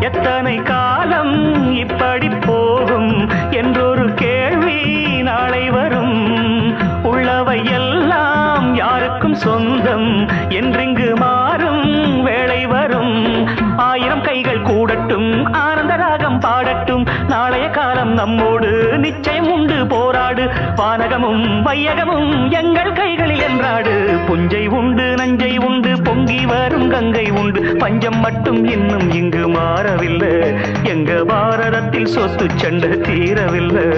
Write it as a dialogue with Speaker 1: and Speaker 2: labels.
Speaker 1: எத்தனை காலம் இப்படி போகும் என்றொரு கேள்வி நாளை வரும். உள்ளவை எல்லாம் யாருக்கும் சொந்தம் என்றிங்கு மாறும் வேளை வரும். ஆயிரம் கைகள் கூடட்டும், ஆனந்த ராகம் பாடட்டும். நாளைய காலம் நம்மோடு நிச்சயம் உண்டு, போராடு. வானகமும் வையகமும் எங்கள் கைகளில் என்றாடு. புஞ்சை உண்டு, நஞ்சை உண்டு, பொங்கி வரும் கங்கை உண்டு. பஞ்சம் மட்டும் இன்னும் இங்கு மாறவில்லை. எங்க பாரதத்தில் சொத்து சண்டை தீரவில்லை.